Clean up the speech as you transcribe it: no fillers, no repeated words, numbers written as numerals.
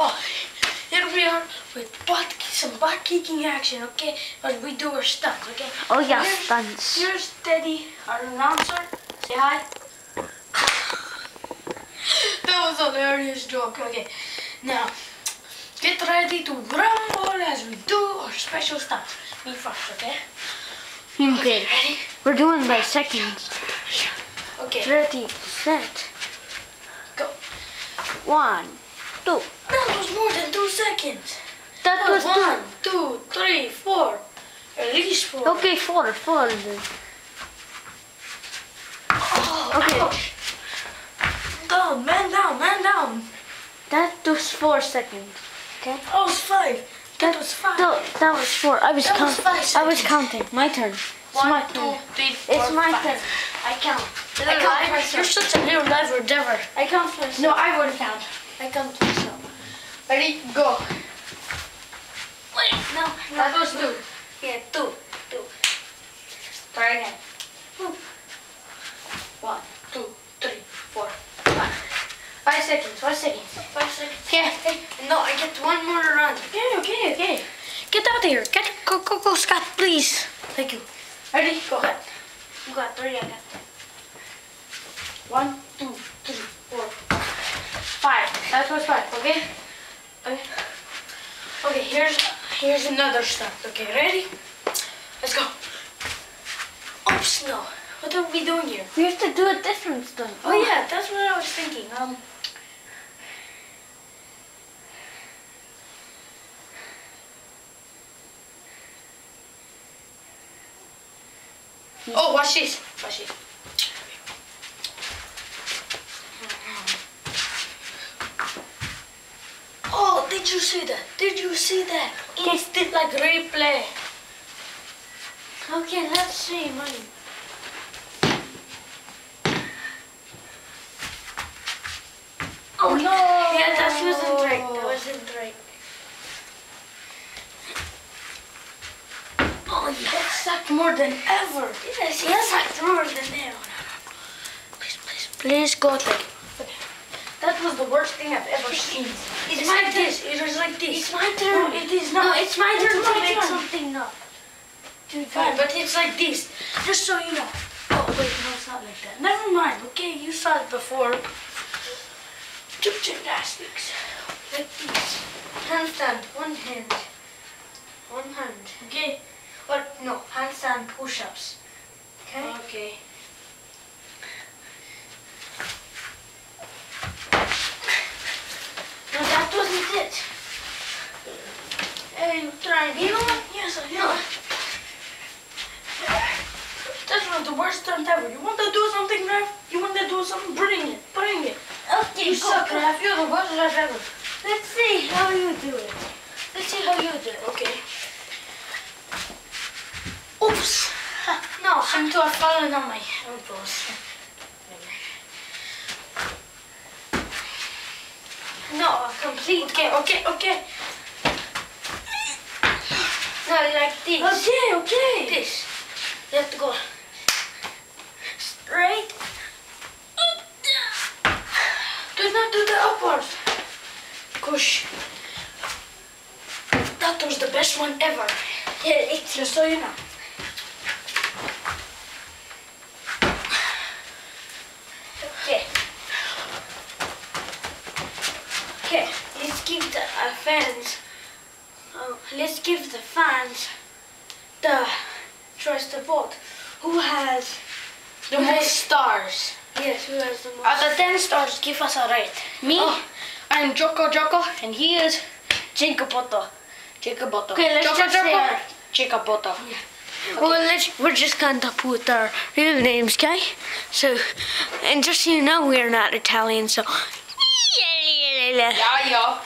Oh, here we are with some butt kicking action, okay? But we do our stunts, okay? Oh yeah, stunts. Here's Teddy, our announcer. Say hi. That was a hilarious joke. Okay, now get ready to rumble as we do our special stunts. Me first, okay? Okay. Ready? We're doing by seconds. Okay. Ready, set, Go. 1, 2. That was more than 2 seconds. That was 1, 2, 3, 4. At least 4. Okay, 4. Then. Oh, Okay. ouch. Down, man down. That was 4 seconds. Okay. That was 5. That was 5. No, that was 4. I was That was 5 I was seconds. counting. My turn. It's 1, my 2, turn. 3, 4, It's my 5. turn. I count. I count You're myself. such a little liver endeavor. I count myself. No, I wouldn't count. I count myself. Ready? Go. Wait, no. That was 2. Yeah, 2. Try again. 1, 2, 3, 4, 5. 5 seconds. 5 seconds. 5 seconds. Yeah. No, I get 1 more run. Okay. Get out of here. Go, Scott, please. Thank you. Ready? Go ahead. You got 3, I got 1, 2, 3, 4, 5. That was 5. Okay. Okay. Here's another stunt. Okay, ready? Let's go. Oops, no. What are we doing here? We have to do a different stunt. Oh yeah, that's what I was thinking. Oh, watch this. Oh, did you see that? Instant like replay. Okay, let's see mine. Oh no! Yeah, that wasn't right. Oh, that sucked more than ever. Yes, it sucked more than ever. Please go take it. Okay. That was the worst thing I've ever seen. It's like this. It is like this. It's my turn. No, it is not. No, it's my turn It's to my make turn. something up. Fine, but it's like this. Just so you know. Oh, wait, no, it's not like that. Never mind, okay? You saw it before. Do gymnastics. Like this. Handstand, one hand. Okay? Or, no, handstand push-ups. Okay? Okay. No, that wasn't it. Hey, you tried. You know what? Yes, I know. That was the worst stunt ever. You want to do something, Raph? You want to do something? Bring it. Okay, You suck, Raph. You're the worst Raph ever. Let's see how you do it. Okay. Oops. No, seem to have fallen on my elbows. No, complete. Okay. No, like this. Okay. This. You have to go straight. Do not do the upwards. Push. That was the best one ever. Yeah, it's Just so you know. Okay, let's give the fans. Let's give the fans the choice to vote. Who has the most stars. Yes, who has the most? Out of 10 stars, give us a rate. Me, I'm Joko, and he is Jacoboto. Okay, let's Joko, just say our... Jacoboto. Yeah. Okay. Well, we're just going to put our real names, okay? So, and just so you know, we're not Italian, so... Yeah.